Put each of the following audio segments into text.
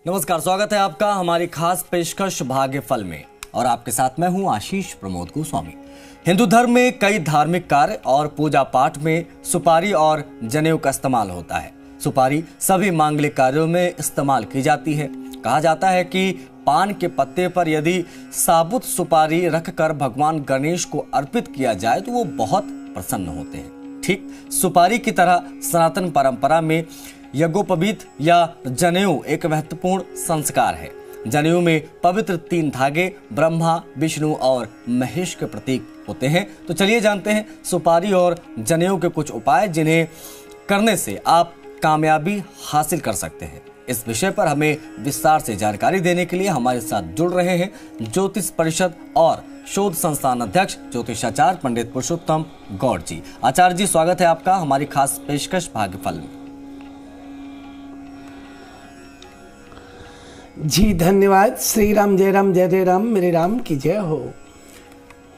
नमस्कार, स्वागत है आपका हमारी खास पेशकश भाग्य फल में और आपके साथ मैं हूं आशीष प्रमोद गोस्वामी। हिंदू धर्म में कई धार्मिक कार्य और पूजा पाठ में सुपारी और जनेऊ का इस्तेमाल होता है। सुपारी सभी मांगलिक कार्यों में इस्तेमाल की जाती है। कहा जाता है कि पान के पत्ते पर यदि साबुत सुपारी रखकर भगवान गणेश को अर्पित किया जाए तो वो बहुत प्रसन्न होते हैं। ठीक सुपारी की तरह सनातन परंपरा में यज्ञोपवीत या जनेऊ एक महत्वपूर्ण संस्कार है। जनेऊ में पवित्र 3 धागे ब्रह्मा, विष्णु और महेश के प्रतीक होते हैं। तो चलिए जानते हैं सुपारी और जनेऊ के कुछ उपाय जिन्हें करने से आप कामयाबी हासिल कर सकते हैं। इस विषय पर हमें विस्तार से जानकारी देने के लिए हमारे साथ जुड़ रहे हैं ज्योतिष परिषद और शोध संस्थान अध्यक्ष ज्योतिषाचार्य पंडित पुरुषोत्तम गौड़ जी। आचार्य जी, स्वागत है आपका हमारी खास पेशकश भाग्यफल में। जी धन्यवाद। श्री राम जय राम मेरे राम की जय हो।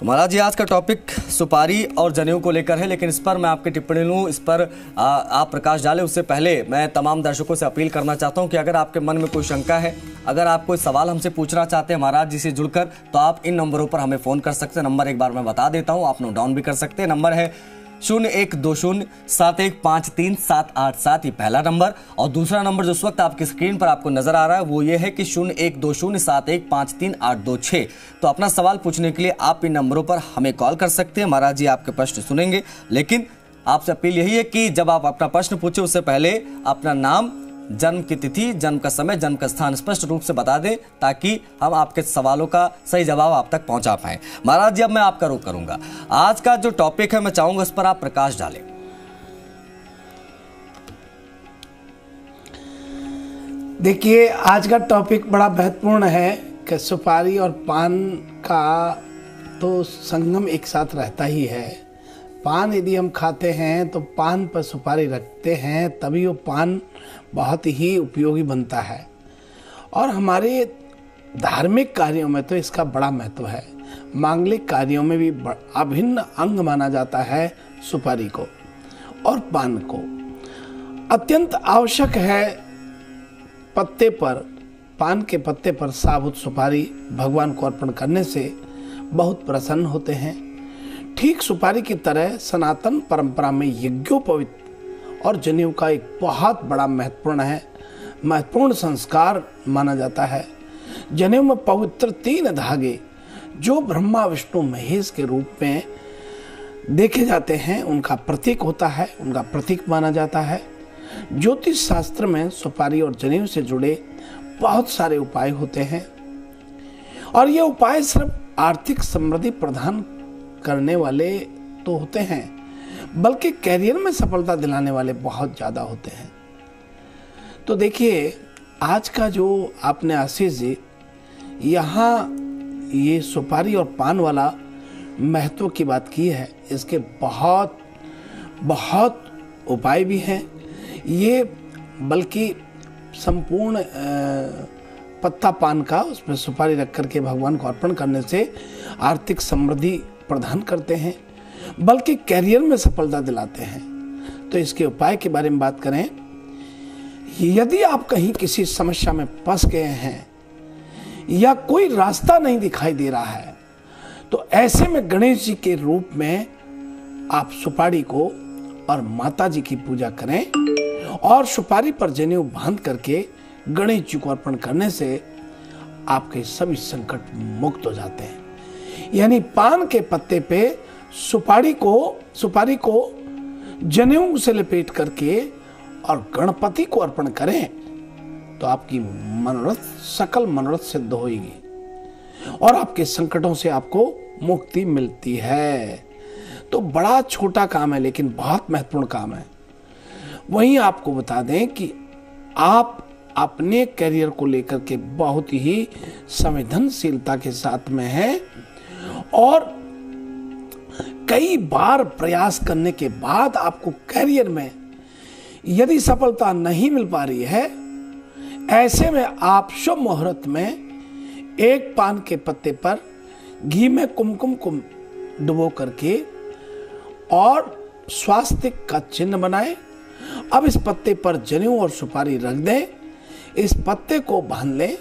तो महाराज जी, आज का टॉपिक सुपारी और जनेऊ को लेकर है, लेकिन इस पर मैं आपकी टिप्पणी लूँ, इस पर आप प्रकाश डालें उससे पहले मैं तमाम दर्शकों से अपील करना चाहता हूं कि अगर आपके मन में कोई शंका है, अगर आप कोई सवाल हमसे पूछना चाहते हैं महाराज जी से जुड़कर, तो आप इन नंबरों पर हमें फ़ोन कर सकते हैं। नंबर एक बार मैं बता देता हूँ, आप नोट डाउन भी कर सकते हैं। नंबर है 012071538787, ये पहला नंबर। और दूसरा नंबर जो इस वक्त आपकी स्क्रीन पर आपको नजर आ रहा है वो ये है कि 0120715386। तो अपना सवाल पूछने के लिए आप इन नंबरों पर हमें कॉल कर सकते हैं। महाराज जी आपके प्रश्न सुनेंगे, लेकिन आपसे अपील यही है कि जब आप अपना प्रश्न पूछे उससे पहले अपना नाम, जन्म की तिथि, जन्म का समय, जन्म का स्थान स्पष्ट रूप से बता दें ताकि हम आपके सवालों का सही जवाब आप तक पहुंचा पाएं। महाराज जी, अब मैं आपका रुख करूंगा। आज का जो टॉपिक है मैं चाहूंगा उस पर आप प्रकाश डालें। देखिए, आज का टॉपिक बड़ा महत्वपूर्ण है कि सुपारी और पान का तो संगम एक साथ रहता ही है। पान यदि हम खाते हैं तो पान पर सुपारी रखते हैं, तभी वो पान बहुत ही उपयोगी बनता है। और हमारे धार्मिक कार्यों में तो इसका बड़ा महत्व है। मांगलिक कार्यों में भी अभिन्न अंग माना जाता है सुपारी को और पान को। अत्यंत आवश्यक है पत्ते पर, पान के पत्ते पर साबुत सुपारी भगवान को अर्पण करने से बहुत प्रसन्न होते हैं। ठीक सुपारी की तरह सनातन परंपरा में यज्ञोपवीत और जनेऊ का एक बहुत बड़ा महत्वपूर्ण संस्कार माना जाता है। जनेऊ में पवित्र 3 धागे जो ब्रह्मा, विष्णु, महेश के रूप में देखे जाते हैं उनका प्रतीक होता है, उनका प्रतीक माना जाता है। ज्योतिष शास्त्र में सुपारी और जनेऊ से जुड़े बहुत सारे उपाय होते हैं और ये उपाय सिर्फ आर्थिक समृद्धि प्रदान करने वाले तो होते हैं, बल्कि कैरियर में सफलता दिलाने वाले बहुत ज़्यादा होते हैं। तो देखिए, आज का जो आपने आशीष जी यहाँ ये सुपारी और पान वाला महत्व की बात की है, इसके बहुत बहुत उपाय भी हैं। ये बल्कि संपूर्ण पत्ता पान का उसमें सुपारी रख करके भगवान को अर्पण करने से आर्थिक समृद्धि प्रदान करते हैं, बल्कि कैरियर में सफलता दिलाते हैं। तो इसके उपाय के बारे में बात करें, यदि आप कहीं किसी समस्या में फंस गए हैं या कोई रास्ता नहीं दिखाई दे रहा है, तो ऐसे में गणेश जी के रूप में आप सुपारी को और माता जी की पूजा करें और सुपारी पर जनेऊ बांध करके गणेश जी को अर्पण करने से आपके सभी संकट मुक्त हो जाते हैं। यानी पान के पत्ते पे सुपारी को जनेऊ से लपेट करके और गणपति को अर्पण करें तो आपकी सकल मनोरथ सिद्ध होगी और आपके संकटों से आपको मुक्ति मिलती है। तो बड़ा छोटा काम है लेकिन बहुत महत्वपूर्ण काम है। वहीं आपको बता दें कि आप अपने करियर को लेकर के बहुत ही संवेदनशीलता के साथ में हैं और कई बार प्रयास करने के बाद आपको करियर में यदि सफलता नहीं मिल पा रही है, ऐसे में आप शुभ मुहूर्त में एक पान के पत्ते पर घी में कुमकुम को डुबो करके और स्वास्तिक का चिन्ह बनाएं। अब इस पत्ते पर जनेऊ और सुपारी रख दें। इस पत्ते को बांध लें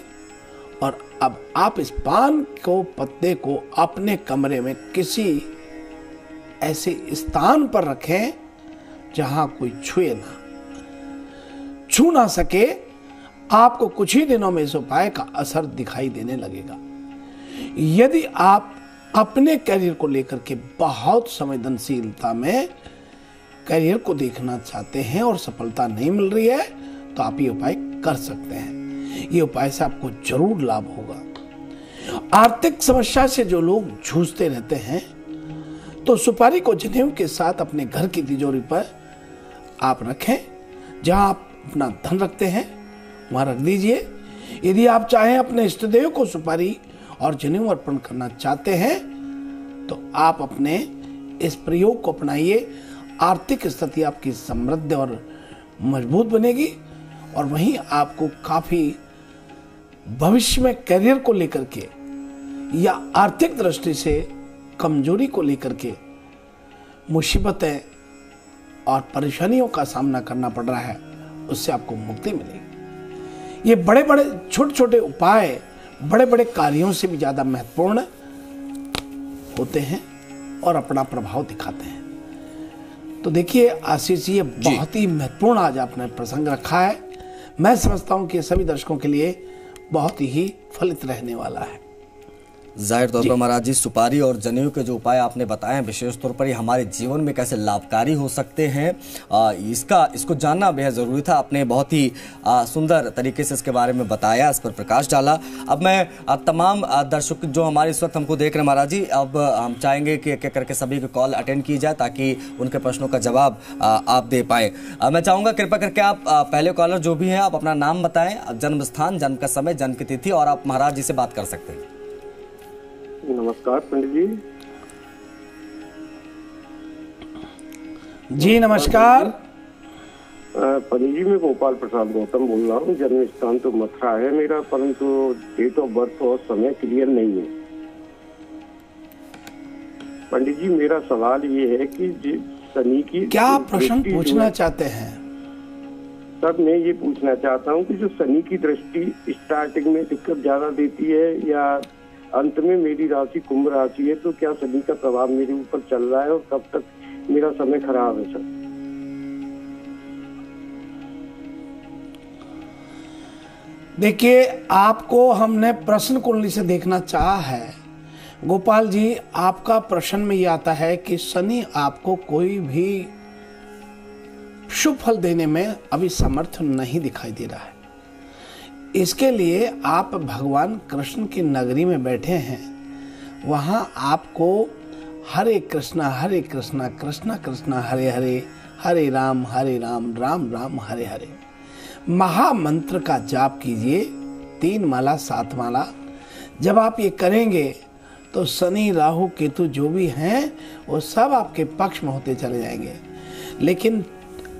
और अब आप इस पान को पत्ते को अपने कमरे में किसी ऐसे स्थान पर रखें जहां कोई छुए ना, छू ना सके। आपको कुछ ही दिनों में इस उपाय का असर दिखाई देने लगेगा। यदि आप अपने करियर को लेकर के बहुत संवेदनशीलता में करियर को देखना चाहते हैं और सफलता नहीं मिल रही है, तो आप ये उपाय कर सकते हैं। ये उपाय से आपको जरूर लाभ होगा। आर्थिक समस्या से जो लोग जूझते रहते हैं, तो सुपारी को जनेऊ के साथ अपने घर की तिजोरी पर आप रखें। जहां आप अपना धन रखते हैं वहां रख दीजिए। यदि आप चाहें अपने इष्टदेव को सुपारी और जनेऊ अर्पण करना चाहते हैं, तो आप अपने इस प्रयोग को अपनाइए। आर्थिक स्थिति आपकी समृद्ध और मजबूत बनेगी और वहीं आपको काफी भविष्य में करियर को लेकर के या आर्थिक दृष्टि से कमजोरी को लेकर के मुसीबतें और परेशानियों का सामना करना पड़ रहा है, उससे आपको मुक्ति मिलेगी। ये बड़े बड़े छोटे छोटे उपाय बड़े बड़े कार्यों से भी ज्यादा महत्वपूर्ण होते हैं और अपना प्रभाव दिखाते हैं। तो देखिए आशीष जी, ये बहुत ही महत्वपूर्ण आज आपने प्रसंग रखा है। मैं समझता हूं कि सभी दर्शकों के लिए बहुत ही फलित रहने वाला है। जाहिर तौर पर महाराज जी, सुपारी और जनेऊ के जो उपाय आपने बताए हैं, विशेष तौर पर ये हमारे जीवन में कैसे लाभकारी हो सकते हैं, इसको जानना बेहद ज़रूरी था। आपने बहुत ही सुंदर तरीके से इसके बारे में बताया, इस पर प्रकाश डाला। अब मैं तमाम दर्शक जो हमारे इस वक्त हमको देख रहे हैं महाराज जी, अब हम चाहेंगे कि एक एक करके सभी की कॉल अटेंड की जाए ताकि उनके प्रश्नों का जवाब आप दे पाए। मैं चाहूँगा कृपा करके आप पहले कॉलर जो भी हैं, आप अपना नाम बताएं, जन्म स्थान, जन्म का समय, जन्म की तिथि, और आप महाराज जी से बात कर सकते हैं। नमस्कार पंडित जी। जी नमस्कार। पंडित जी, मैं गोपाल प्रसाद गौतम बोल रहा हूँ। जन्म स्थान तो मथुरा है मेरा, परंतु डेट ऑफ बर्थ और समय क्लियर नहीं है। पंडित जी, मेरा सवाल ये है कि शनि की क्या प्रश्न पूछना चाहते हैं? सर, मैं ये पूछना चाहता हूँ कि जो शनि की दृष्टि स्टार्टिंग में दिक्कत ज्यादा देती है या अंत में, मेरी राशि कुंभ राशि है, तो क्या शनि का प्रभाव मेरे ऊपर चल रहा है और कब तक मेरा समय खराब है सर? देखिए, आपको हमने प्रश्न कुंडली से देखना चाहा है गोपाल जी। आपका प्रश्न में यह आता है कि शनि आपको कोई भी शुभ फल देने में अभी समर्थ नहीं दिखाई दे रहा है। इसके लिए आप भगवान कृष्ण की नगरी में बैठे हैं, वहां आपको हरे कृष्णा कृष्णा कृष्णा हरे हरे, हरे राम राम राम हरे हरे महामंत्र का जाप कीजिए। 3 माला 7 माला जब आप ये करेंगे तो शनि राहु केतु जो भी हैं वो सब आपके पक्ष में होते चले जाएंगे। लेकिन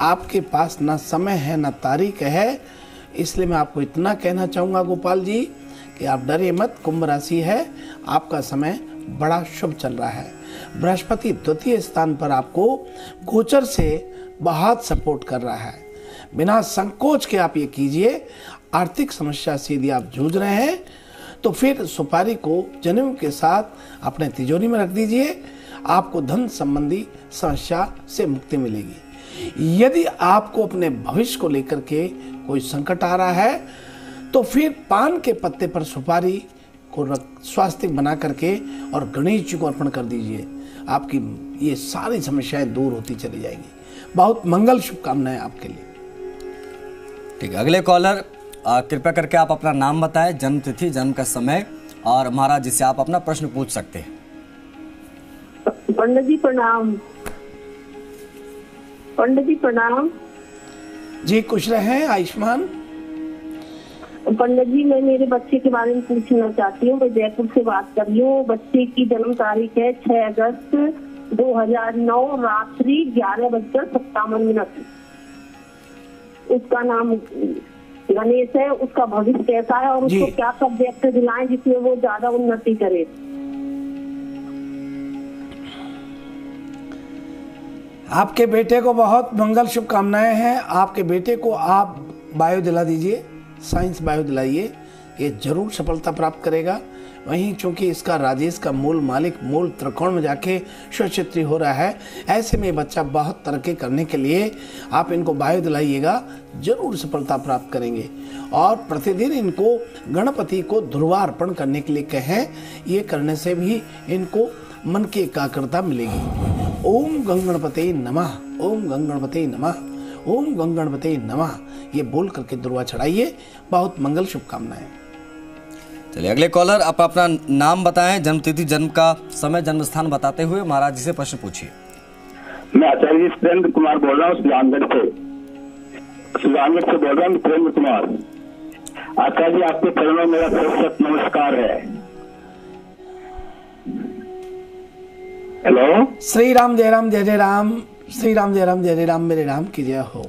आपके पास ना समय है ना तारीख है, इसलिए मैं आपको इतना कहना चाहूँगा गोपाल जी कि आप डरे मत। कुंभ राशि है, आपका समय बड़ा शुभ चल रहा है। बृहस्पति द्वितीय स्थान पर आपको गोचर से बहुत सपोर्ट कर रहा है। बिना संकोच के आप ये कीजिए। आर्थिक समस्या से यदि आप जूझ रहे हैं तो फिर सुपारी को जनेऊ के साथ अपने तिजोरी में रख दीजिए। आपको धन संबंधी समस्या से मुक्ति मिलेगी। यदि आपको अपने भविष्य को लेकर के कोई संकट आ रहा है तो फिर पान के पत्ते पर सुपारी को स्वास्तिक बना करके और गणेश जी को अर्पण कर दीजिए। आपकी ये सारी समस्याएं दूर होती चली जाएंगी। बहुत मंगल शुभकामनाएं आपके लिए। ठीक है, अगले कॉलर कृपया करके आप अपना नाम बताएं, जन्म तिथि, जन्म का समय, और महाराज जी से आप अपना प्रश्न पूछ सकते हैं। पंडित जी प्रणाम। पंडित जी प्रणाम। जी खुश रहें, आयुष्मान। पंडित जी, मैं मेरे बच्चे के बारे में पूछना चाहती हूँ। मैं जयपुर से बात कर रही हूँ। बच्चे की जन्म तारीख है 6 अगस्त 2009 रात्रि 11:57। उसका नाम गणेश है। उसका भविष्य कैसा है और उसको क्या सब्जेक्ट दिलाएं जिसमें वो ज्यादा उन्नति करे? आपके बेटे को बहुत मंगल शुभकामनाएं हैं। आपके बेटे को आप बायो दिला दीजिए। साइंस बायो दिलाइए, ये जरूर सफलता प्राप्त करेगा। वहीं चूंकि इसका राजेश का मूल मालिक मूल त्रिकोण में जाके स्वक्षेत्री हो रहा है, ऐसे में बच्चा बहुत तरक्की करने के लिए आप इनको बायो दिलाइएगा, जरूर सफलता प्राप्त करेंगे। और प्रतिदिन इनको गणपति को ध्रुवार्पण करने के लिए कहें, ये करने से भी इनको मन की एकाग्रता मिलेगी। ओम गंगणपते नमः, ओम गंगणपते नमः, ओम गंगणपते नमः, ये बोल करके दुर्वा चढ़ाइए। बहुत मंगल शुभकामनाएं। चलिए अगले कॉलर, आप अपना नाम बताएं, जन्म तिथि, जन्म का समय, जन्म स्थान बताते हुए महाराज जी से प्रश्न पूछिए। मैं आचार्य सुरेंद्र कुमार बोल रहा हूँ, सुजानगढ़ से बोल रहा हूँ, सुरेंद्र कुमार। आचार्य जी, आपके चरणों में मेरा सत नमस्कार है। हेलो, श्री राम जय राम जय जय राम, श्री राम जय राम जय जय राम, मेरे राम की जय हो।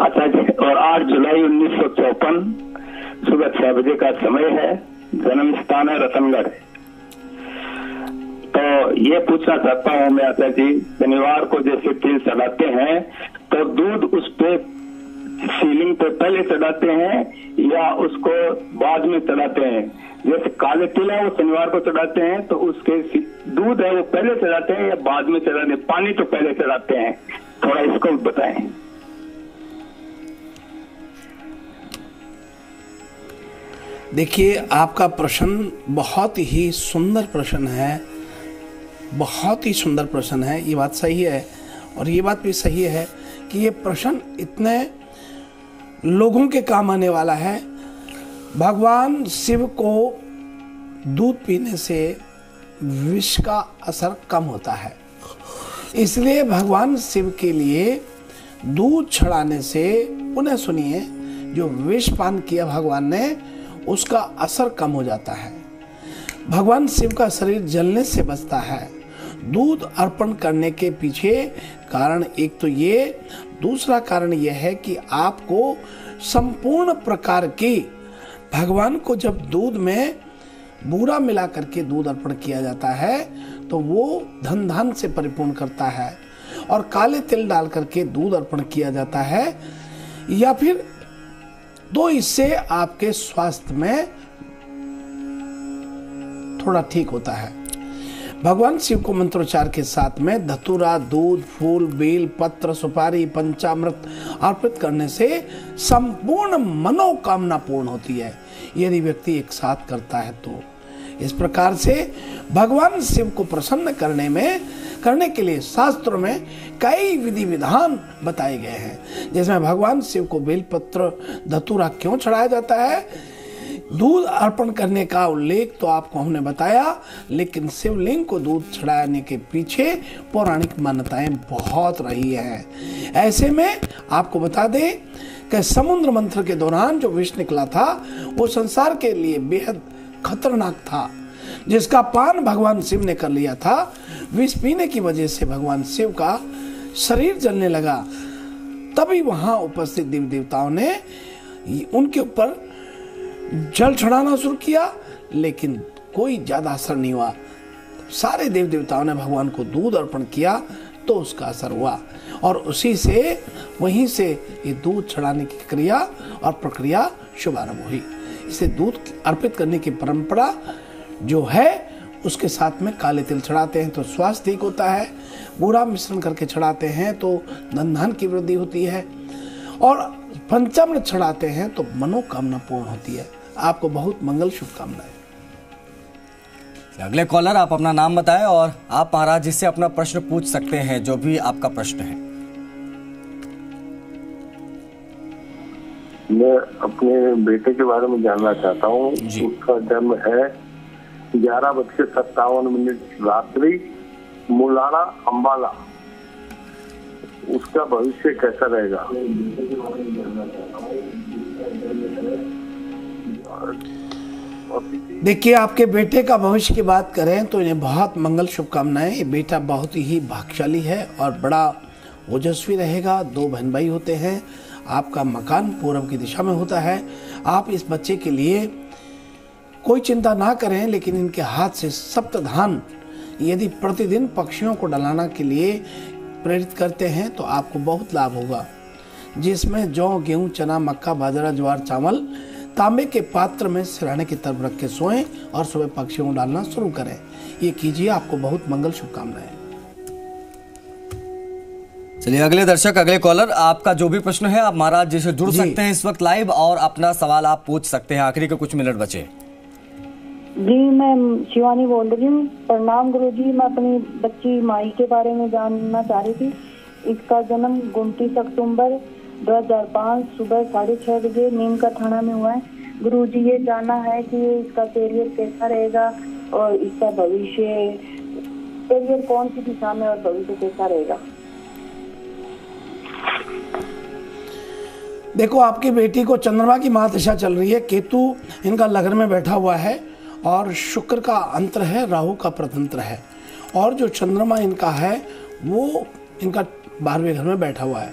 आचार्य, और 8 जुलाई 1954 सुबह 6 बजे का समय है, जन्म स्थान है रतनगढ़। तो ये पूछना चाहता हूँ मैं आचार्य जी, शनिवार को जैसे तिल चढ़ाते हैं तो दूध उस पे सीलिंग पे पहले चढ़ाते हैं या उसको बाद में चढ़ाते हैं? जैसे काले तिल है वो शनिवार को चढ़ाते हैं, तो उसके दूध है वो पहले चढ़ाते हैं या बाद में चढ़ाते हैं? पानी तो पहले चढ़ाते हैं, थोड़ा इसको बताएं। देखिए, आपका प्रश्न बहुत ही सुंदर प्रश्न है, बहुत ही सुंदर प्रश्न है। ये बात सही है और ये बात भी सही है कि ये प्रश्न इतने लोगों के काम आने वाला है। भगवान शिव को दूध पीने से विष का असर कम होता है, इसलिए भगवान शिव के लिए दूध चढ़ाने से, पुनः सुनिए, जो विष पान किया भगवान ने उसका असर कम हो जाता है। भगवान शिव का शरीर जलने से बचता है। दूध अर्पण करने के पीछे कारण एक तो ये, दूसरा कारण यह है कि आपको संपूर्ण प्रकार की, भगवान को जब दूध में बूरा मिला करके दूध अर्पण किया जाता है तो वो धन धान से परिपूर्ण करता है, और काले तिल डाल करके दूध अर्पण किया जाता है, या फिर तो इससे आपके स्वास्थ्य में थोड़ा ठीक होता है। भगवान शिव को मंत्रोच्चार के साथ में धतूरा, दूध, फूल, बेल पत्र, सुपारी, पंचामृत अर्पित करने से संपूर्ण मनोकामना पूर्ण होती है, यदि व्यक्ति एक साथ करता है तो। इस प्रकार से भगवान शिव को प्रसन्न करने के लिए शास्त्रों में कई विधि विधान बताए गए हैं, जिसमें भगवान शिव को बेलपत्र, धतूरा क्यों चढ़ाया जाता है, दूध अर्पण करने का उल्लेख तो आपको हमने बताया, लेकिन शिवलिंग को दूध चढ़ाने के पीछे पौराणिक मान्यताएं बहुत रही हैं। ऐसे में आपको बता दें कि समुद्र मंथन के दौरान जो विष निकला था वो संसार के लिए बेहद खतरनाक था, जिसका पान भगवान शिव ने कर लिया था। विष पीने की वजह से भगवान शिव का शरीर जलने लगा। तभी वहां उपस्थित देवी देवताओं ने उनके ऊपर जल चढ़ाना शुरू किया, लेकिन कोई ज्यादा असर नहीं हुआ। सारे देव देवताओं ने भगवान को दूध अर्पण किया तो उसका असर हुआ, और उसी से वहीं से ये दूध चढ़ाने की क्रिया और प्रक्रिया शुभारंभ हुई। इसे दूध अर्पित करने की परंपरा जो है, उसके साथ में काले तिल चढ़ाते हैं तो स्वास्थ्य ठीक होता है, बूढ़ा मिश्रण करके चढ़ाते हैं तो धन धान की वृद्धि होती है, और पंचामृत चढ़ाते हैं तो मनोकामना पूर्ण होती है। आपको बहुत मंगल शुभकामनाएं। अगले कॉलर, आप अपना नाम बताएं और आप महाराज जी से अपना प्रश्न पूछ सकते हैं, जो भी आपका प्रश्न है। मैं अपने बेटे के बारे में जानना चाहता हूँ। उसका जन्म है 11:57 रात्रि, मुलाना अंबाला। उसका भविष्य कैसा रहेगा? देखिए, आपके बेटे का भविष्य की बात करें तो इन्हें बहुत मंगल शुभकामनाएं। ये बेटा बहुत ही भाग्यशाली है और बड़ा ओजस्वी रहेगा। 2 बहन भाई होते हैं। आपका मकान पूर्व की दिशा में होता है। आप इस बच्चे के लिए कोई चिंता ना करें, लेकिन इनके हाथ से सप्तधान यदि प्रतिदिन पक्षियों को डलाना के लिए प्रेरित करते हैं तो आपको बहुत लाभ होगा। जिसमें जौ, गेहूं, चना, मक्का, बाजरा, ज्वार, चावल तांबे के पात्र में सिरहाने की तरफ रख के सोएं और सुबह पक्षियों को डालना शुरू करें। ये कीजिए, आपको बहुत मंगल शुभकामनाएं। चलिए अगले दर्शक, अगले कॉलर, आपका जो भी प्रश्न है आप महाराज जी से जुड़ सकते हैं इस वक्त लाइव और अपना सवाल आप पूछ सकते हैं। आखिरी के कुछ मिनट बचे। जी मैं शिवानी बोल रही हूँ। प्रणाम गुरुजी। मैं अपनी बच्ची माई के बारे में जानना चाह रही थी। इसका जन्म 29 अक्टूबर 2005 सुबह 6:30 बजे नीम का थाना में हुआ है। गुरुजी ये जानना है कि इसका करियर कैसा रहेगा और इसका भविष्य, करियर कौन सी दिशा में और भविष्य कैसा रहेगा। देखो, आपकी बेटी को चंद्रमा की महादशा चल रही है। केतु इनका लग्न में बैठा हुआ है और शुक्र का अंतर है, राहु का प्रतंत्र है। और जो चंद्रमा इनका है वो इनका 12वें घर में बैठा हुआ है।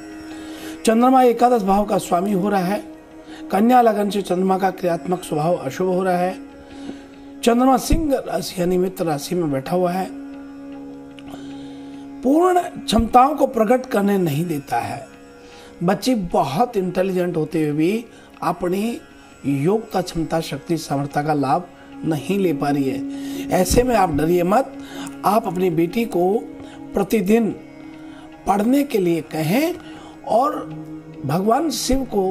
चंद्रमा एकादश भाव का स्वामी हो रहा है। कन्या लगन से चंद्रमा का क्रियात्मक स्वभाव अशुभ हो रहा है। चंद्रमा सिंह राशि यानी मित्र राशि में बैठा हुआ है। पूर्ण क्षमताओं को प्रकट करने नहीं देता है। बच्ची बहुत इंटेलिजेंट होते हुए भी अपनी योग्यता, क्षमता, शक्ति, सामर्थ्य का लाभ नहीं ले पा रही है। ऐसे में आप डरिए मत। आप अपनी बेटी को प्रतिदिन पढ़ने के लिए कहें और भगवान शिव को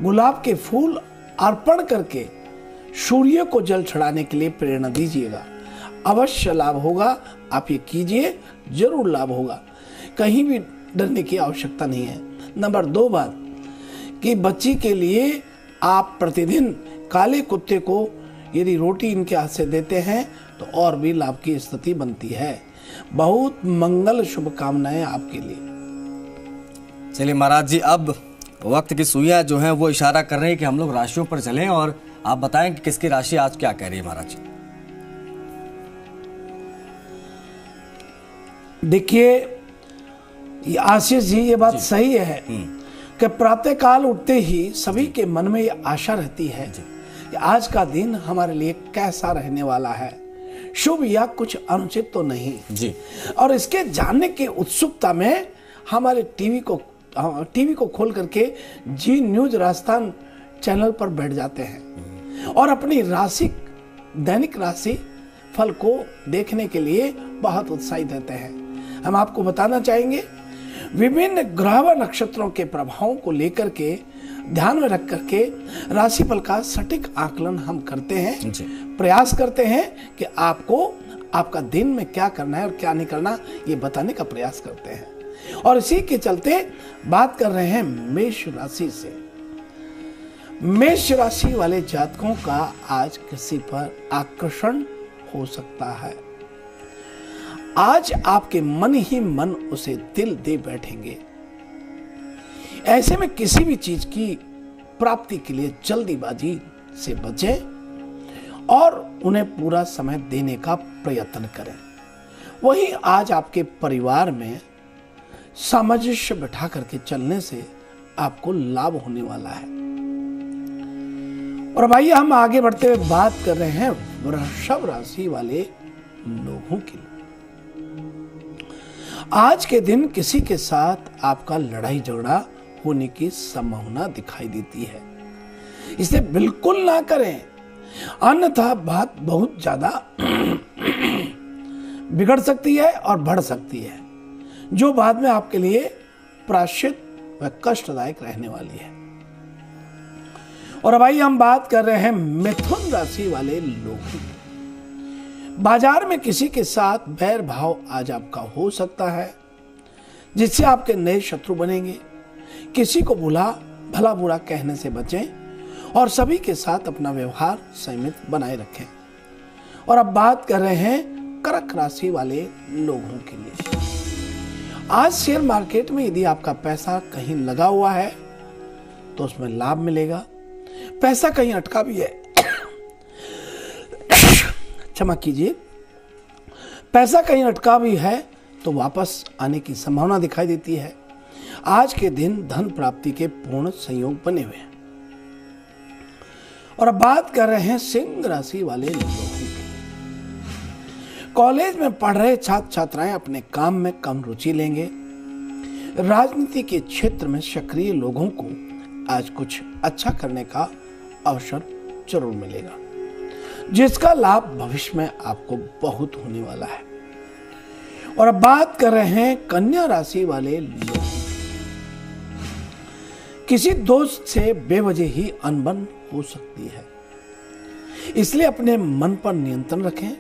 गुलाब के फूल अर्पण करके सूर्य को जल चढ़ाने के लिए प्रेरणा दीजिएगा। अवश्य लाभ होगा। आप ये कीजिए, जरूर लाभ होगा। कहीं भी डरने की आवश्यकता नहीं है। नंबर 2 बात कि बच्ची के लिए आप प्रतिदिन काले कुत्ते को यदि रोटी इनके हाथ से देते हैं तो और भी लाभ की स्थिति बनती है। बहुत मंगल शुभकामनाएं आपके लिए। चलिए महाराज जी, अब वक्त की सुइयां जो हैं वो इशारा कर रही है कि हम लोग राशियों पर चलें और आप बताएं कि किसकी राशि आज क्या कह रही है महाराज जी। देखिए आशीष जी, ये बात सही है कि प्रातः काल उठते ही सभी के मन में ये आशा रहती है कि आज का दिन हमारे लिए कैसा रहने वाला है, शुभ या कुछ अनुचित तो नहीं जी। और इसके जानने की उत्सुकता में हमारे टीवी को खोल करके जी न्यूज राजस्थान चैनल पर बैठ जाते हैं और अपनी दैनिक राशि फल को देखने के लिए बहुत उत्साहित रहते हैं। हम आपको बताना चाहेंगे, विभिन्न ग्रह व नक्षत्रों के प्रभावों को लेकर के ध्यान में रख करके राशिफल का सटीक आकलन हम करते हैं। प्रयास करते हैं कि आपको आपका दिन में क्या करना है और क्या नहीं करना, ये बताने का प्रयास करते हैं। और इसी के चलते बात कर रहे हैं मेष राशि से। मेष राशि वाले जातकों का आज किसी पर आकर्षण हो सकता है। आज आपके मन ही मन उसे दिल दे बैठेंगे। ऐसे में किसी भी चीज की प्राप्ति के लिए जल्दीबाजी से बचें और उन्हें पूरा समय देने का प्रयत्न करें। वहीं आज आपके परिवार में सामंजस्य बिठा करके चलने से आपको लाभ होने वाला है। और भाई हम आगे बढ़ते हुए बात कर रहे हैं वृषभ राशि वाले लोगों की। आज के दिन किसी के साथ आपका लड़ाई झगड़ा होने की संभावना दिखाई देती है। इसे बिल्कुल ना करें, अन्यथा बात बहुत ज्यादा बिगड़ सकती है और बढ़ सकती है, जो बाद में आपके लिए प्रायश्चित व कष्टदायक रहने वाली है। और भाई हम बात कर रहे हैं मिथुन राशि वाले लोगों की। बाजार में किसी के साथ बैर भाव आज आपका हो सकता है, जिससे आपके नए शत्रु बनेंगे। किसी को भला बुरा कहने से बचें और सभी के साथ अपना व्यवहार संयमित बनाए रखें। और अब बात कर रहे हैं कर्क राशि वाले लोगों के लिए। आज शेयर मार्केट में यदि आपका पैसा कहीं लगा हुआ है तो उसमें लाभ मिलेगा। पैसा कहीं अटका भी है, क्षमा कीजिए, पैसा कहीं अटका भी है तो वापस आने की संभावना दिखाई देती है। आज के दिन धन प्राप्ति के पूर्ण संयोग बने हुए हैं। और अब बात कर रहे हैं सिंह राशि वाले लोगों की। कॉलेज में पढ़ रहे छात्र छात्राएं अपने काम में कम रुचि लेंगे। राजनीति के क्षेत्र में सक्रिय लोगों को आज कुछ अच्छा करने का अवसर जरूर मिलेगा, जिसका लाभ भविष्य में आपको बहुत होने वाला है। और अब बात कर रहे हैं कन्या राशि वाले लोग। किसी दोस्त से बेवजह ही अनबन हो सकती है, इसलिए अपने मन पर नियंत्रण रखें,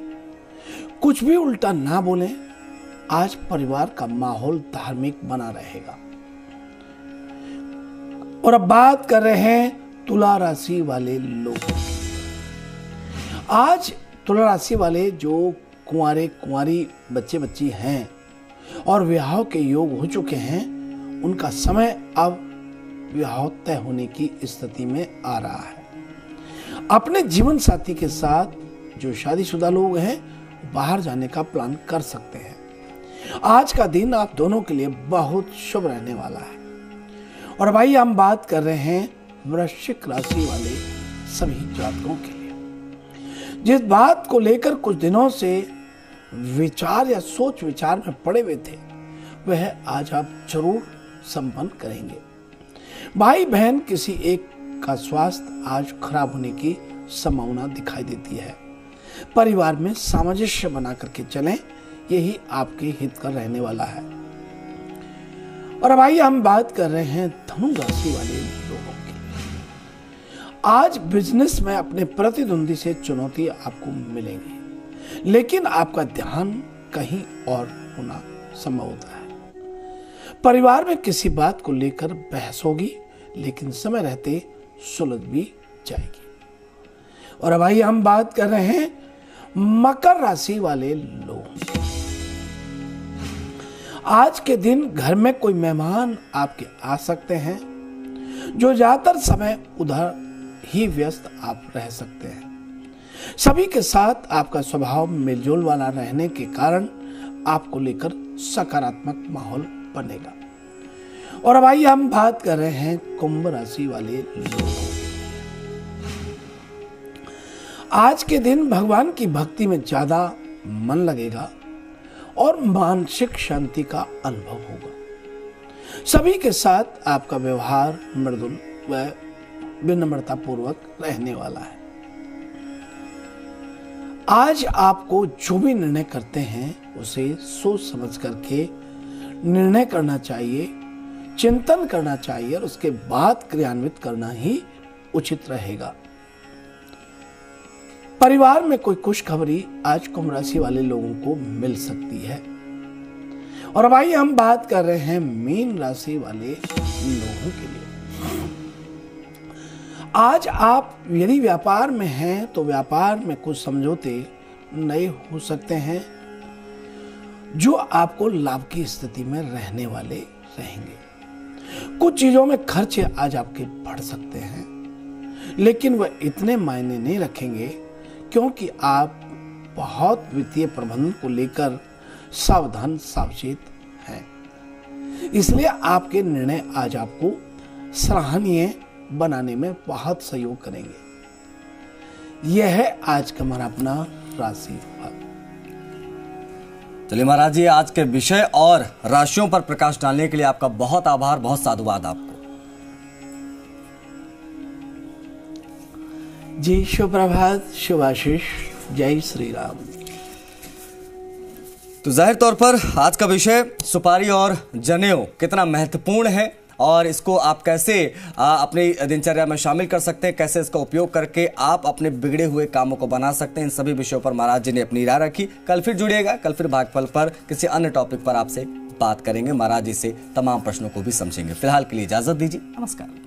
कुछ भी उल्टा ना बोलें। आज परिवार का माहौल धार्मिक बना रहेगा। और अब बात कर रहे हैं तुला राशि वाले लोग। आज तुला राशि वाले जो कुंवारी बच्चे बच्ची हैं और विवाह के योग हो चुके हैं, उनका समय अब विवाह तय होने की स्थिति में आ रहा है। अपने जीवन साथी के साथ जो शादीशुदा लोग हैं बाहर जाने का प्लान कर सकते हैं। आज का दिन आप दोनों के लिए बहुत शुभ रहने वाला है। और भाई हम बात कर रहे हैं वृश्चिक राशि वाले सभी जातकों के लिए। जिस बात को लेकर कुछ दिनों से विचार या सोच विचार में पड़े हुए थे, वह आज आप जरूर संपन्न करेंगे। भाई बहन किसी एक का स्वास्थ्य आज खराब होने की संभावना दिखाई देती है। परिवार में सामंजस्य बना करके चलें, यही आपके हित का रहने वाला है। और अब आइए हम बात कर रहे हैं धनु राशि वाले लोगों की। आज बिजनेस में अपने प्रतिद्वंदी से चुनौती आपको मिलेगी, लेकिन आपका ध्यान कहीं और होना संभव होता है। परिवार में किसी बात को लेकर बहस होगी, लेकिन समय रहते सुलझ भी जाएगी। और अब आइए हम बात कर रहे हैं मकर राशि वाले लोग। आज के दिन घर में कोई मेहमान आपके आ सकते हैं, जो ज्यादातर समय उधर ही व्यस्त आप रह सकते हैं। सभी के साथ आपका स्वभाव मिलजुल वाला रहने के कारण आपको लेकर सकारात्मक माहौल बनेगा। और अब आइए हम बात कर रहे हैं कुंभ राशि वाले लोग। आज के दिन भगवान की भक्ति में ज्यादा मन लगेगा और मानसिक शांति का अनुभव होगा। सभी के साथ आपका व्यवहार मृदुल व विनम्रता पूर्वक रहने वाला है। आज आपको जो भी निर्णय करते हैं उसे सोच समझ करके निर्णय करना चाहिए, चिंतन करना चाहिए और उसके बाद क्रियान्वित करना ही उचित रहेगा। परिवार में कोई खुशखबरी आज कुंभ राशि वाले लोगों को मिल सकती है। और अब आइए हम बात कर रहे हैं मीन राशि वाले लोगों के लिए। आज आप यदि व्यापार में हैं तो व्यापार में कुछ समझौते नए हो सकते हैं, जो आपको लाभ की स्थिति में रहने वाले रहेंगे। कुछ चीजों में खर्चे आज आपके बढ़ सकते हैं, लेकिन वह इतने मायने नहीं रखेंगे, क्योंकि आप बहुत वित्तीय प्रबंधन को लेकर सावधान सावचेत हैं। इसलिए आपके निर्णय आज आपको सराहनीय बनाने में बहुत सहयोग करेंगे। यह है आज का हमारा अपना राशि फल। चलिए महाराज जी, आज के विषय और राशियों पर प्रकाश डालने के लिए आपका बहुत आभार, बहुत साधुवाद आपको। जी शुभ प्रभात, शुभ आशीष, जय श्री राम। तो जाहिर तौर पर आज का विषय सुपारी और जनेऊ कितना महत्वपूर्ण है और इसको आप कैसे अपनी दिनचर्या में शामिल कर सकते हैं, कैसे इसका उपयोग करके आप अपने बिगड़े हुए कामों को बना सकते हैं, इन सभी विषयों पर महाराज जी ने अपनी राय रखी। कल फिर जुड़िएगा, कल फिर भागफल पर किसी अन्य टॉपिक पर आपसे बात करेंगे, महाराज जी से तमाम प्रश्नों को भी समझेंगे। फिलहाल के लिए इजाजत दीजिए, नमस्कार।